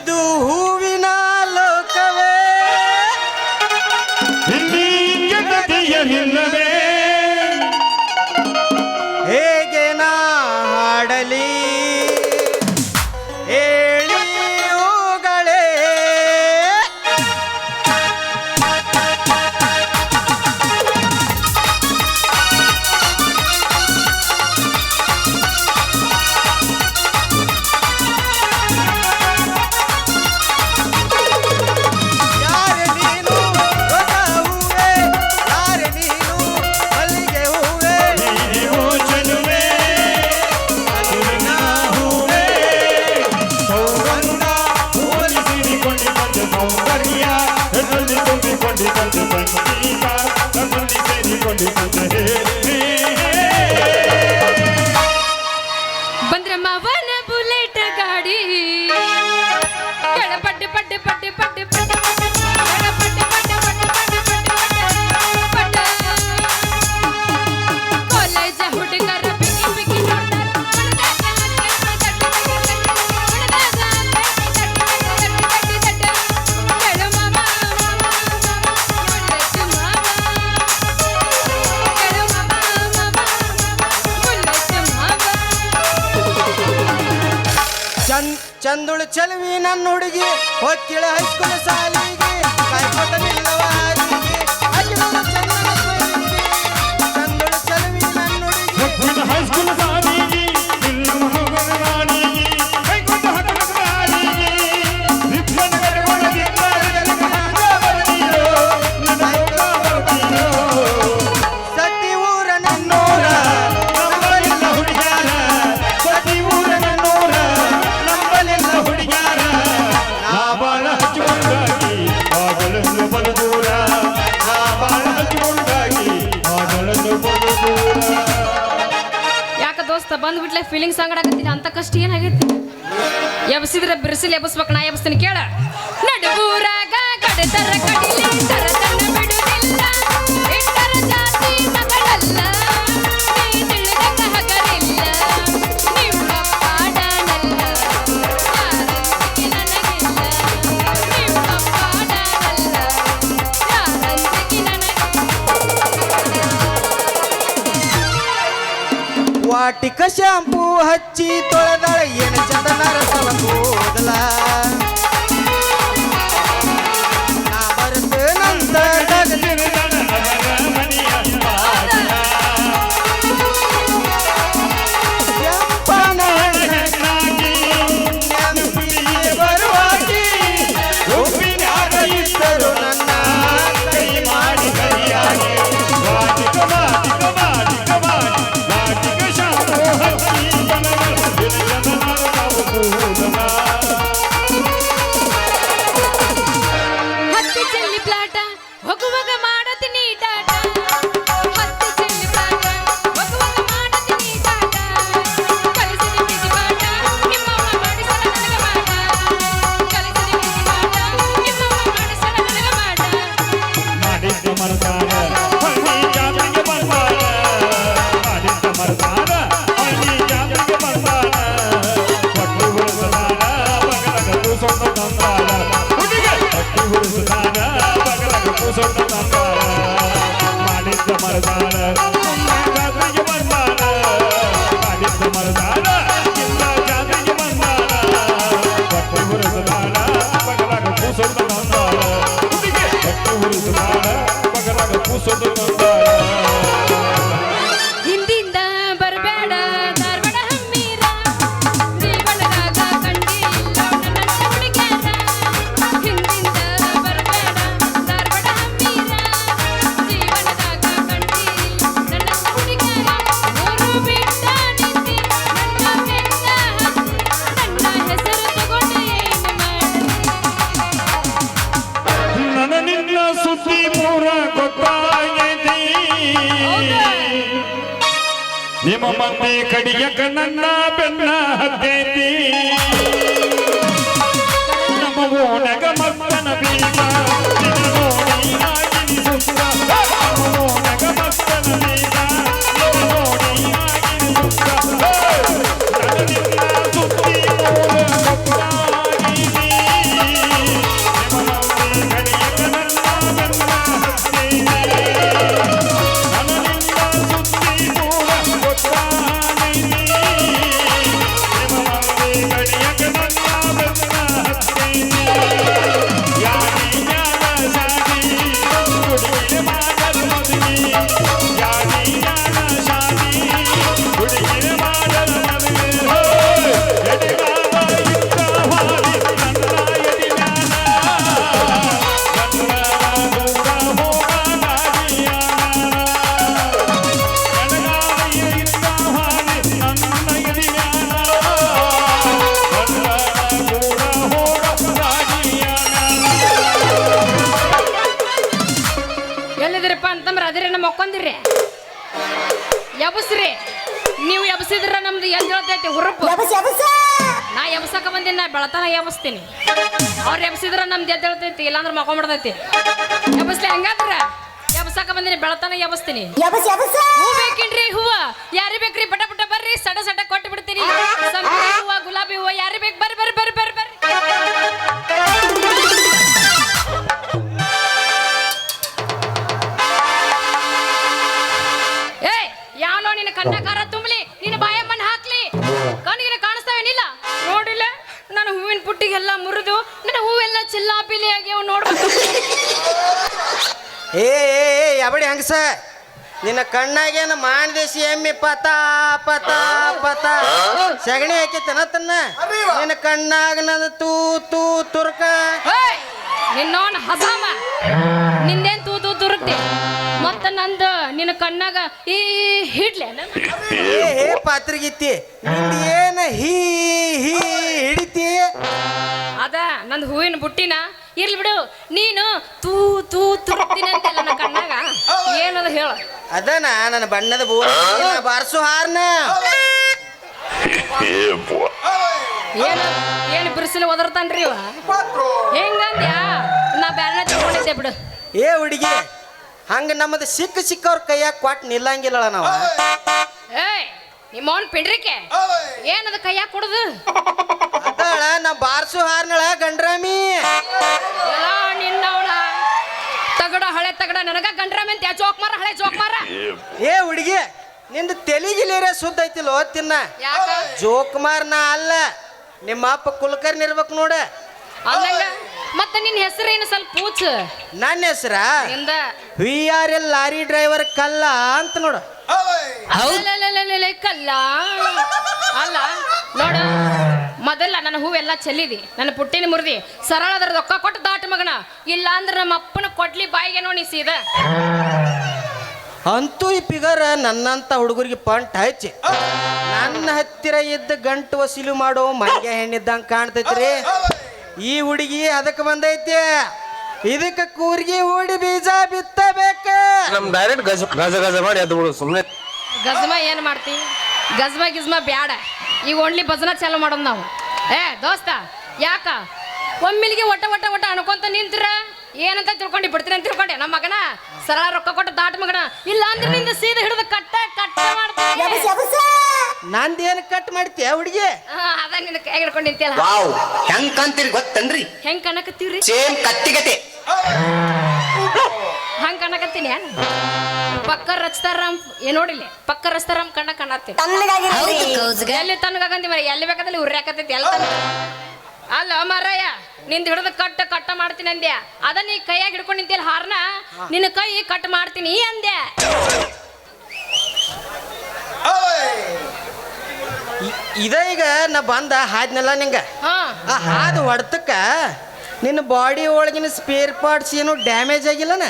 ಇದು ಹೂವಿನ ಲೋಕವೇ ಇಲ್ಲಿ ಜಗತ್ತಿಯಲಿಲ್ಲವೇ ಹೇಗೆ ನಾ ಹಾಡಲಿ ಹೇಳಿ ಹೂಗಳೇ ಬಂದ್ರಮ್ಮವನ ಬುಲೆಟ್ ಗಾಡಿ ಪಡ್ಡೆ ಪಡ್ಡೆ ಪಡ್ಡೆ ಪಡ್ಡೆ ಪಡ್ಡೆ ಕಾಲೇಜ ಹುಡುಗರ ಬಿಗಿ ಬಿಗಿ ಚಂದುಳು ಚಲವಿ ನನ್ನ ಹುಡುಗಿ ಹೊತ್ತಿಳ ಹೈಸ್ಕೂಲ್ ಸಾಲಿಗೆ ಕಾಯ್ಕೋತ ನಿಲ್ಲವ ಹಾದಿಗೆ ಅಜ್ಜನವರ ಚಂದನ ಸ್ಮೈಲಿಗೆ. ಚಂದುಳು ಚಲವಿ ನನ್ನ ಹುಡುಗಿ ಹೈಸ್ಕೂಲ್ ಸಾಲಿಗೆ ನಿಲ್ಲವ ಹೋಗನ ರಾಣಿಗೆ ಕೈಗೊಂಡ ಹಠದ ರಾಣಿಗೆ ವಿಪ್ಲವ ಒಳಗಿದ್ದ ಬರ್ತೀಯೋ ನನ್ನ ಬರ್ತೀಯೋ ಸತಿ ಊರ ನನ್ನೂರ ನಂಬಲಿಲ್ಲ ಹುಡುಗ್ಯಾರ ಸತಿ ಊರ ನನ್ನೂರ ನಂಬಲಿಲ್ಲ ಹುಡುಗ್ಯಾರ ನಾ ಬಾಳ ಹಚ್ಚಿಕೊಂಡಾಗಿ ಆಗಳನ್ನು ಬಲು ದೂರ ನಾ ಬಾಳ ಹಚ್ಚಿಕೊಂಡಾಗಿ ಆಗಳನ್ನು ಬಲು ದೂರ. ಯಾಕ ದೋಸ್ತ ಬಂದ್ಬಿಟ್ಲೆ ಫೀಲಿಂಗ್ಸ್ ಆಗಡಕತ್ತೀನಿ ಅಂತ ಕಷ್ಟ ಏನಾಗೈತಿ ಎಬ್ಸಿದ್ರೆ ಬಿರ್ಸಿಲ್ ಎಬ್ಸ್ಬೇಕು ನಾ ಎಬ್ಸ್ತೀನಿ ಕೇಳ ನಡುವೂರಾಗ ಕಡೆತರ ಕಡಿಲಿ ತರತನ ಬಿಡುದಿಲ್ಲ ಇಟ್ಟರ ಜಾತಿ ಮಗಳಲ್ಲ ನೀ ತಿಳಿದಂಗ ಹಗರಿಲ್ಲ ನಿಮ್ಮ ಪಾಡನಲ್ಲ ಯಾರಂತಿಗೆ ನನಗಿಲ್ಲ ನಿಮ್ಮ ಪಾಡನಲ್ಲ ಯಾರಂತಿಗೆ ವಾಟಿಕ ಶಾಂಪೂ ಹಚ್ಚಿ ತೊಳೆದಳ ಏನು ಚಂದ ನರಸವ ಕೂದಲ ನಾ ಬರ್ತೇನಂತ ಡಗಲಿ ಕೆಂಪನ ನೆನಪಿಗೆ ಬರುವಾಗಿ ಉಪ್ಪಿನಾಗ ಇದ್ದರು ನನ್ನ ಕೈ ಮಾಡಿ ಕೈಯಾಗಿ ಹತ್ತಿ ಚೆಲ್ಲಿ ಪ್ಲಾಟ ಹೋಗುವಾಗ ಮಾಡತೀನಿ ಟಾಟ ಹತ್ತಿ ಚೆಲ್ಲಿ ಪ್ಲಾಟ ಹೋಗುವಾಗ ಮಾಡತೀನಿ ಟಾಟ ಕಲಿಸಿದ ಪ್ರೀತಿ ಪಾಠ ನಿಮ್ಮವ್ವ ಮಾಡಿಸಲ ನನಗ ಮಾಡ ಕಲಿಸಿದ ಪ್ರೀತಿ ಪಾಠ ನಿಮ್ಮವ್ವ ಮಾಡಿಸಲ ನನಗ ಮಾಡ ಮಾಡಿದ್ದ ಮರತಾರ ಹಳ್ಳಿ ಜಾತ್ರೆಗೆ ಬರ್ತಾರ ಮಾಡಿದ್ದ ಮರತಾರ ಹಳ್ಳಿ ಜಾತ್ರೆಗೆ ಬರ್ತಾರ ಪಟ್ಟು ಹುಡುಗದಾರ ಬಗಲಗ ಕೂಸೊಂಡ ತಂದಾರ ಹುಡುಗ ಪಟ್ಟು ಹುಡುಗದಾರ ಬಗಲಗ ಕೂಸೊಂಡ ತಂದಾರ ಮಾಡಿದ್ದ ಮರತಾರ ಇಲ್ಲ ಜಾತ್ರೆಗೆ ಬರ್ತಾರ ಮಾಡಿದ್ದ ಮರತಾರ ಇಲ್ಲ ಜಾತ್ರೆಗೆ ಬರ್ತಾರ ಪಟ್ಟು ಹುಡುಗದಾರ ಬಗಲಗ ಕೂಸೊಂಡ ತಂದಾರ ಹುಡುಗ ಪಟ್ಟು ಹುಡುಗದಾರ ಬಗಲಗ ಕೂಸೊಂಡ ತಂದಾರ. ಹಿಂದಿಂದ ಬರಬೇಡ ಧಾರವಾಡ ಹಮ್ಮೀರ ಜೀವನದಾಗ ಕಂಡಿಲ್ಲ ನನ್ನ ಹುಡುಗ್ಯಾರ ಹಿಂದಿಂದ ಬರಬೇಡ ಧಾರವಾಡ ಹಮ್ಮೀರ ಜೀವನದಾಗ ಕಂಡಿಲ್ಲ ನನ್ನ ಹುಡುಗ್ಯಾರ ಮೂರು ಬಿಟ್ಟ ನಿಂತಿ ನನ್ನ ಬೆನ್ನ ಹತ್ತಿ ನನ್ನ ಹೆಸರು ತಗೊಂಡು ಏನು ಮಾಡಿ ನನ್ನ ನಿನ್ನ ಸುದ್ದಿ ಪೂರ ಗೊತ್ತಾಗೈತಿ ನಿಮ್ಮ ಮಂದಿ ಕಡಿಯಕ ನನ್ನ ಬೆನ್ನ ಹತ್ತೈತಿ ನಮ್ಮ ಓಣಗ ಮಕ್ಕನ ಬೀಗ ನಿನ್ನ ನೋಡಿ ಆಗಿನಿ ಸುತ್ತ ನಮ್ಮ ಓಣಗ ಮಕ್ಕನ ಬೀಗ ನಿನ್ನ ನೋಡಿ ಆಗಿನಿ ಸುತ್ತ ನನ್ನ ನಿನ್ನ ಸುದ್ದಿ ಪೂರ ಗೊತ್ತಾಗೈತಿ ಮಕ್ಕೊಂದಿರಿ ಎಬಸ್ರಿ ನೀವು ಎಬಸಿದ್ರ ನಮ್ದು ಎಲ್ಲಿ ಹೇಳ್ತೈತಿ ಹುರುಪು ನಾ ಎಬ್ಸಕ ಬಂದಿನಿ ನಾ ಬೆಳತನ ಎಬಸ್ತೀನಿ ಅವ್ರು ಎಬ್ಸಿದ್ರ ನಮ್ದು ಎದ್ದು ಹೇಳ್ತೈತಿ ಇಲ್ಲಾಂದ್ರೆ ಮಕ್ಕೊಂಬಿಡ್ತೈತಿ ಎಬಸ್ಲಿ ಹಂಗಾದ್ರ ಎಬ್ಸಕ ಬಂದಿನಿ ಬೆಳತನ ಎಬಸ್ತೀನಿ ಹೂ ಬೇಕೇನ್ರಿ ಹೂವ ಯಾರಿ ಬೇಕ್ರಿ ಪಟ ಪಟ ಬರ್ರಿ ಸಡ ಸಡ ಕೊಟ್ಟು ಬಿಡ್ತೀನಿ ಸಂಪಿಗೆ ಹೂವ ಗುಲಾಬಿ ಹೂವ ಯಾರಿ ಬೇಕು ಬರ್ರಿ ಬರ್ರಿ ಬರ್ರಿ ಬರ್ರಿ ಬರ್ರಿ ಏ ಯಾವನೋ ನಿನ್ನ ಕಣ್ಣಕಾರ ತುಂಬಲಿ ನಿನ್ನ ಬಾಯ ಮಣ್ಣು ಹಾಕ್ಲಿ ಕಣ್ಣಿಗೆ ಕಾಣಿಸ್ತಾವೇನಿಲ್ಲ ನೋಡಿಲ್ಲ ನನ್ನ ಹೂವಿನ ಪುಟ್ಟಿಗೆಲ್ಲ ಮುರಿದು ನನ್ನ ಹೂವೆಲ್ಲ ಚಿಲ್ಲಾಪಿಲಿ ಆಗ್ಯಾವ ನೋಡ್ಬೇಕು ಏ ಎಬಡಿ ಹಂಗಸ ನಿನ್ನ ಕಣ್ಣಾಗೇನ ಮಾನದೇಶಿ ಎಮ್ಮಿ ಪತ ಪತ ಪತ ಸಗಣಿ ಹಾಕಿತ್ತನ ತನ್ನ ನಿನ್ನ ಕಣ್ಣಾಗ ನನ್ನ ತೂ ತೂ ತುರ್ಕ ನಿನ್ನೋನ್ ಹಸಾಮ ನಿಂದೇನ್ ತೂತು ತುರುಕ್ತಿ ಮತ್ತ ನಂದು ನಿನ್ನ ಕಣ್ಣಾಗ ಈ ಹಿಡ್ಲೆ ಹೇ ಪಾತ್ರಿಗಿತ್ತಿ ನಿಂದ ಏನ ಹೀ ಹೀ ಹಿಡಿತಿ ಅದ ನಂದು ಹೂವಿನ ಬುಟ್ಟಿನ ಇರ್ಲಿ ಬಿಡು ನೀನು ತೂ ತೂ ತುರುಕ್ತೀನಿ ಅಂತೆಲ್ಲ ನನ್ನ ಕಣ್ಣಾಗ ಏನದ ಹೇಳ ಅದನ ನನ್ನ ಬಣ್ಣದ ಬೋರ ಬಾರ್ಸು ಹಾರ್ನ ಏನು ಏನು ಬಿರುಸಲು ಒದರ್ತಾನ್ರಿ ಇವ ಹೆಂಗಂದ್ಯಾ ನಾ ಬ್ಯಾರನ ತಗೊಂಡಿದ್ದೆ ಬಿಡು ಏ ಹುಡುಗಿ ಹಂಗ ನಮ್ಮದು ಸಿಕ್ಕ ಸಿಕ್ಕವ್ರ ಕೈಯಾಗ ಕೊಟ್ಟು ನಿಲ್ಲಂಗಿಲ್ಲ ನಾವು ಏಯ್ ನಿಮ್ಮವನ್ ಪಿಂಡ್ರಿಕೆ ಏನದ ಕೈಯಾಗ ಕುಡ್ದು ಅದಳ ನಾ ಬಾರ್ಸು ಹಾರ್ನಳ ಗಂಡ್ರಾಮಿ ಎಲ್ಲ ನಿನ್ನವಳ ತಗಡ ಹಳೆ ತಗಡ ನನಗ ಗಂಡ್ರಾಮಿ ಅಂತ ಜೋಕ್ ಮಾರ ಹಳೆ ಜೋಕ್ ಮಾರ ಏ ಹುಡುಗಿ ನಿಂದು ತೆಲಿಗಿಲೇರೆ ಸುದ್ದ ಐತಿಲ್ಲ ಓದ್ತಿನ್ನ ಯಾಕ ಜೋಕುಮಾರ್ ನಾ ಅಲ್ಲ ನಿಮ್ಮ ಅಪ್ಪ ಕುಲಕರ್ಣಿ ಇರ್ಬೇಕು ನೋಡ ಅಂದಂಗ ಮತ್ತೆ ನಿನ್ನ ಹೆಸರೇನು ಸ್ವಲ್ಪ ಪೂಚ್ ನನ್ನ ಹೆಸರ ಎಂದ VRL ಲಾರಿ ಡ್ರೈವರ್ ಕಲ್ಲ ಅಂತ ನೋಡು ಕಲ್ಲ ಅಲ್ಲ ನೋಡ ಮೊದಲ ನನ್ನ ಹೂವೆಲ್ಲ ಚೆಲ್ಲಿದಿ ನನ್ನ ಪುಟ್ಟಿನ ಮುರಿದಿ ಸರಳ ಅದ್ರ ರೊಕ್ಕ ಕೊಟ್ಟು ದಾಟ ಮಗನ ಇಲ್ಲ ಅಂದ್ರೆ ನಮ್ಮ ಅಪ್ಪನ ಕೊಡ್ಲಿ ಬಾಯಿಗೆ ನೋಡಿ ಸೀದ ಅಂತೂ ಈ ಪಿಗರ್ ನನ್ನಂತ ಹುಡುಗರಿಗೆ ಪಂಟ್ ಹಚ್ಚಿ ನನ್ನ ಹತ್ತಿರ ಇದ್ದ ಗಂಟು ವಸೂಲು ಮಾಡೋ ಮನೆಗೆ ಹೆಣ್ಣಿದ್ದಂಗೆ ಕಾಣ್ತೈತ್ರಿ ಈ ಹುಡುಗಿ ಅದಕ್ಕೆ ಬಂದೈತಿ ಇದಕ್ಕೆ ಕೂರ್ಗಿ ಹೂಡಿ ಬೀಜ ಬಿತ್ತಬೇಕ ನಮ್ ಡೈರೆಕ್ಟ್ ಗಜ ಗಜ ಗಜ ಮಾಡಿ ಅದು ಬಿಡು ಸುಮ್ಮನೆ ಗಜ್ಮ ಏನ್ ಮಾಡ್ತಿ ಗಜ್ಮ ಗಿಜ್ಮ ಬ್ಯಾಡ ಈಗ ಓನ್ಲಿ ಭಜನ ಚಾಲು ಮಾಡೋದು ನಾವು ಏ ದೋಸ್ತ ಯಾಕ ಒಮ್ಮಿಲಿಗೆ ಒಟ್ಟ ಒಟ್ಟ ಒಟ್ಟ ಅನ್ಕೊಂತ ನಿಂತ್ರ ಏನಂತ ತಿಳ್ಕೊಂಡು ಬಿಡ್ತೀನಿ ಅಂತ ತಿಳ್ಕೊಂಡೆ ನಮ್ಮ ಮಗನ ಸರಳ ರೊಕ್ಕ ಕೊಟ್ಟು ದಾಟ ಮಗನ ಇಲ್ಲ ಅಂದ್ರೆ ನಿಂದ ಸೀದಾ ಹಿಡಿದು ಕಟ್ಟ ಕಟ್ಟ ಮಾಡ್ತೀನಿ ನಂದೇನು ಕಟ್ ಮಾಡ್ತೀಯ ಹುಡುಗಿ ಅದ ನಿನ್ನ ಕೈ ಹಿಡ್ಕೊಂಡು ನಿಂತಿಯಲ್ಲ ವಾವ್ ಹೆಂಗ್ ಕಾಣ್ತೀರಿ ಗೊತ್ತನ್ರಿ ಹೆಂಗ್ ಕಣಕತ್ತೀವ್ರಿ ಸೇಮ್ ಕತ್ತಿಗತೆ ಹಂಗ ಕಣಕತ್ತೀನಿ ಪಕ್ಕ ರಚ್ತಾರಾಮ್ ನೋಡಿಲ್ಲ ಪಕ್ಕ ರಚ್ತಾರಾಮ್ ಕಣ್ಣ ಕಣ್ಣತ್ತೀನಿ ಎಲ್ಲಿ ತನಗಂದಿ ಮರ ಎಲ್ಲಿ ಬೇಕಾದಲ್ಲಿ ಉರ್ಯಾಕತ್ತೈತಿ ಎಲ್ಲಿ ತನಕ ಅಲ್ಲ ಮಾರಾಯ ನಿಂದ ಹಿಡಿದು ಕಟ್ಟ ಕಟ್ಟ ಮಾಡ್ತೀನಿ ಅಂದ್ಯ ಅದ ನೀ ಕೈಯಾಗ ಹಿಡ್ಕೊಂಡು ನಿಂತಿಯಲ್ಲ ಹಾರ್ನ ನಿನ್ನ ಕೈ ಕಟ್ ಮಾಡ್ತೀನಿ ಅಂದ್ಯ ಇದ ಈಗ ನಾ ಬಂದ ಹಾದ್ನಲ್ಲ ನಿಂಗ ಹಾ ಆ ಹಾದು ಹೊಡ್ತಕ್ಕ ನಿನ್ನ ಬಾಡಿ ಒಳಗಿನ ಸ್ಪೇರ್ ಪಾರ್ಟ್ಸ್ ಏನು ಡ್ಯಾಮೇಜ್ ಆಗಿಲ್ಲನ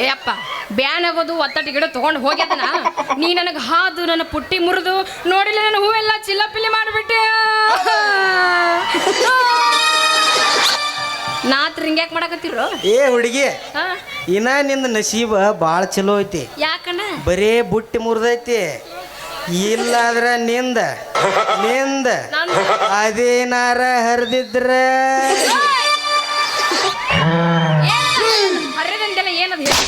ಏಯಪ್ಪ ಬ್ಯಾನ್ ಆಗೋದು ಒತ್ತಟಿ ಗಿಡ ತಗೊಂಡು ಹೋಗ್ಯದನ ನೀ ನನಗೆ ಹಾದು ನನ್ನ ಪುಟ್ಟಿ ಮುರಿದು ನೋಡಿಲ್ಲ ನನ್ನ ಹೂವೆಲ್ಲ ಚಿಲ್ಲಪಿಲ್ಲಿ ಮಾಡಿಬಿಟ್ಟೆ ನಾತ್ರ ಹಿಂಗ್ಯಾಕ್ ಮಾಡಕತ್ತಿರೋ ಏ ಹುಡುಗಿ ಹಾ ಇನ್ನ ನಿಂದ ನಸೀಬ ಭಾಳ ಚಲೋ ಐತಿ ಯಾಕಣ್ಣ ಬರೇ ಬುಟ್ಟಿ ಮುರಿದೈತಿ ಇಲ್ಲಾದ್ರ ನಿಂದ ನಂದು? ಅದೇನಾರ ಹರಿದಿದ್ರ ಹರಿದಂದೆಲ್ಲ ಏನದು ಹೇಳಿ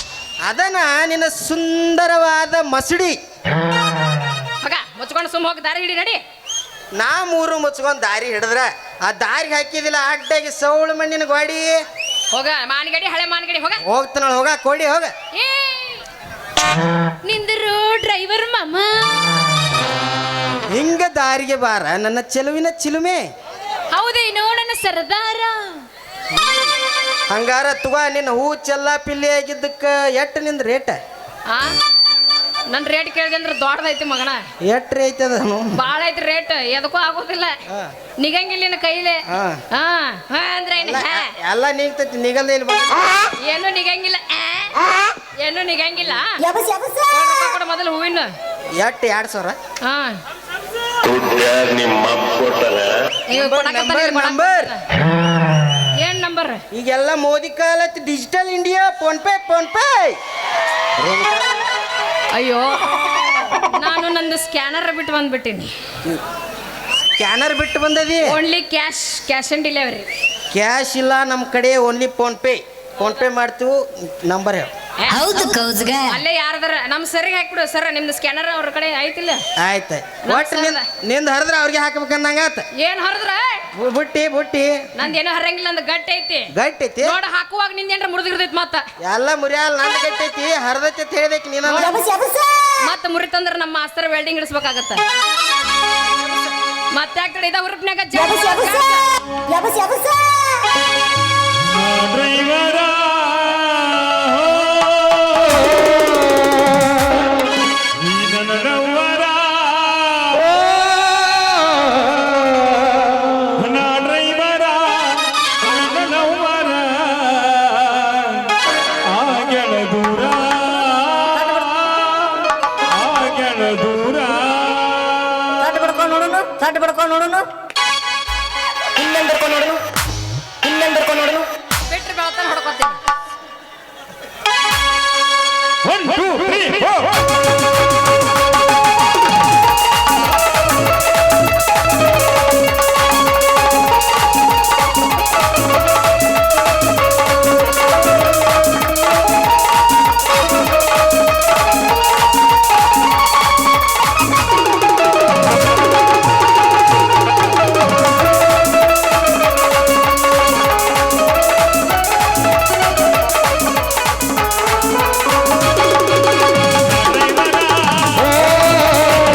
ಅದನ ನಿನ್ನ ಸುಂದರವಾದ ಮಸಡಿ ಮಗ ಮುಚ್ಕೊಂಡು ಸುಮ್ಮ ಹೋಗಿ ದಾರಿ ಹಿಡಿ ನಡಿ ನಾ ಮೂರು ಮುಚ್ಕೊಂಡ್ ದಾರಿ ಹಿಡಿದ್ರ ಆ ದಾರಿಗೆ ಹಾಕಿದಿಲ್ಲ ಅಡ್ಡಾಗಿ ಸೌಳು ಮಣ್ಣಿನ ಗಾಡಿ ಹೋಗ ಮಾನಗಡಿ ಹಳೆ ಮಾನಗಡಿ ಹೋಗ ಹೋಗ್ತಾನಳ ಹೋಗ ಕೊಡಿ ಹೋಗ ಏ ನಿಂದರು ಡ್ರೈವರ್ ಮಾಮ ಹಿಂಗ ದಾರಿಗೆ ಬಾರ ನನ್ನ ಚೆಲುವಿನ ಚಿಲುಮೆ ಹೌದೇನೋ ನನ್ನ ಸರದಾರ ಹಂಗಾರ ತುಗ ನಿನ್ನ ಹೂ ಚೆಲ್ಲ ಪಿಲ್ಲಿ ಆಗಿದ್ದಕ್ಕ ಎಟ್ಟು ನಿಂದ ರೇಟ ಆ ನನ್ನ ರೇಟ್ ಕೇಳಿದೆ ಅಂದ್ರೆ ದೊಡ್ಡದೈತಿ ಮಗನ ಎಟ್ ಐತಿ ಅದನು ಭಾಳ ಐತಿ ರೇಟ್ ಎದಕ್ಕೂ ಆಗೋದಿಲ್ಲ ನಿಗಂಗಿಲ್ಲ ನಿನ್ನ ಕೈಲೇ ಹಾ. ಹಾ ಹಾ ಅಂದ್ರೆ ಏನು ಹಾ. ಎಲ್ಲ ನೀಗ್ತೈತಿ ನಿಗಲ್ದ ಇಲ್ಲಿ ಏನು ನಿಗಂಗಿಲ್ಲ ಏನು ನಿಗಂಗಿಲ್ಲ ಕೊಡು ಮೊದಲು ಹೂವಿನ ಎಟ್ಟು 2,000 ಹಾ ನಿಮ್ಮ ಕೊಟ್ಟರ ಈಗ ಕೊಡಕತ್ತಾನೆ, ಈಗ ನಂಬರ್ ಏನ್ ನಂಬರ್ ಈಗೆಲ್ಲ ಮೋದಿ ಕಾಲತ್ ಡಿಜಿಟಲ್ ಇಂಡಿಯಾ ಫೋನ್ ಪೇ ಅಯ್ಯೋ ನಾನು ನಂದು ಸ್ಕ್ಯಾನರ್ ಬಿಟ್ಟು ಬಂದ್ಬಿಟ್ಟಿನಿ. ಸ್ಕ್ಯಾನರ್ ಬಿಟ್ಟು ಬಂದದಿ. Only cash on delivery. Cash ಇಲ್ಲ ನಮ್ಮ ಕಡೆ, ಓನ್ಲಿ ಫೋನ್ ಪೇ ಮಾಡ್ತೀವಿ. ನಂಬರ್ ಹೇಳು. ಹೌದು ಕೌಜ್ಗ. ಅಲ್ಲೇ ಯಾರದಾರ ನಮ್ಮ ಸರಿಗೆ ಹಾಕ್ಬಿಡು. ಸರ್ ನಿಮ್ದು ಸ್ಕ್ಯಾನರ್ ಅವ್ರ ಕಡೆ ಐತಿಲ್ಲ? ಆಯ್ತು. ಒಟ್ಟು ನಿಂದ ಹರಿದ್ರೆ ಅವ್ರಿಗೆ ಹಾಕ್ಬೇಕಂದಂಗಾತ. ಏನ್ ಹರಿದ್ರ? ಬುಟ್ಟಿ ನಂದೇನು ಹರಂಗಿಲ್ಲ, ಅಂದ್ ಗಟ್ಟಿ ಐತಿ. ಗಟ್ಟಿ ಐತಿ ನೋಡ ಹಾಕುವಾಗ ನಿಂದೇನ್ರ ಮುರಿದಿರ್ತೈತಿ. ಮತ್ತ ಎಲ್ಲ ಮುರಿಯಲ್ಲ, ನಂದು ಗಟ್ಟಿ ಐತಿ. ಹರಿದೈತಿ ಅಂತ ಹೇಳ್ದಕ್ಕೆ ನೀನ ಮತ್ತ ಮುರಿತಂದ್ರ ನಮ್ಮ ಮಾಸ್ತರ್ ವೆಲ್ಡಿಂಗ್ ಇಡಿಸ್ಬೇಕಾಗತ್ತ. ಮತ್ತೆ ಆಗ್ತದೆ ಇದ ಉರುಪ್ನ್ಯಾಗ ಡ್ರೈವರ ನೀನನವರ ನಾ ಡ್ರೈವರ ನನ್ನವರ ಆಗೆಳ ದೂರ ಆಗೆಳ ದೂರ ತಟ್ಟು ಬಡ್ಕೊಂಡು ನೋಡುನು ಇನ್ನೊಂದು ನೋಡುನು ಬಿಟ್ರೆ ಬೆಳತನ ಹೊಡ್ಕೊತೀನಿ. 1 2 3 4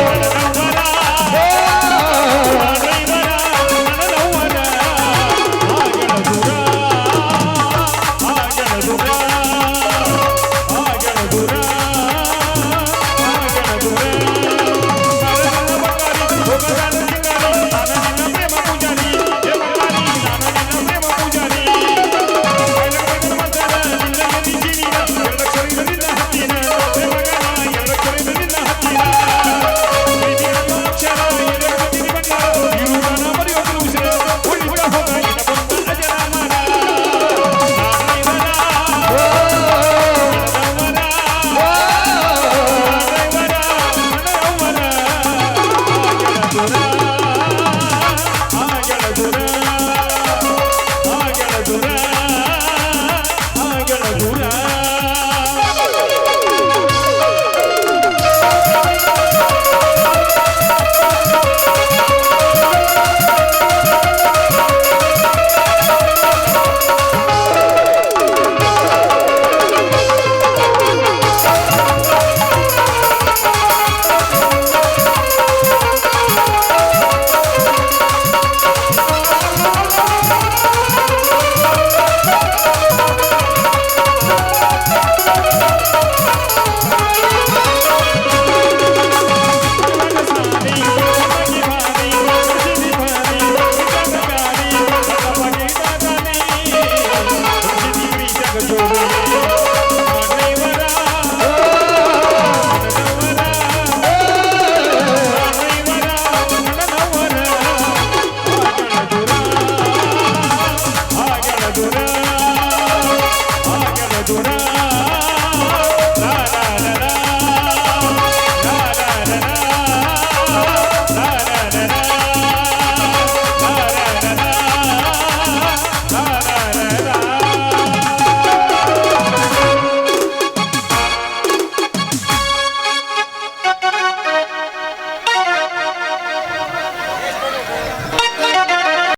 Hey!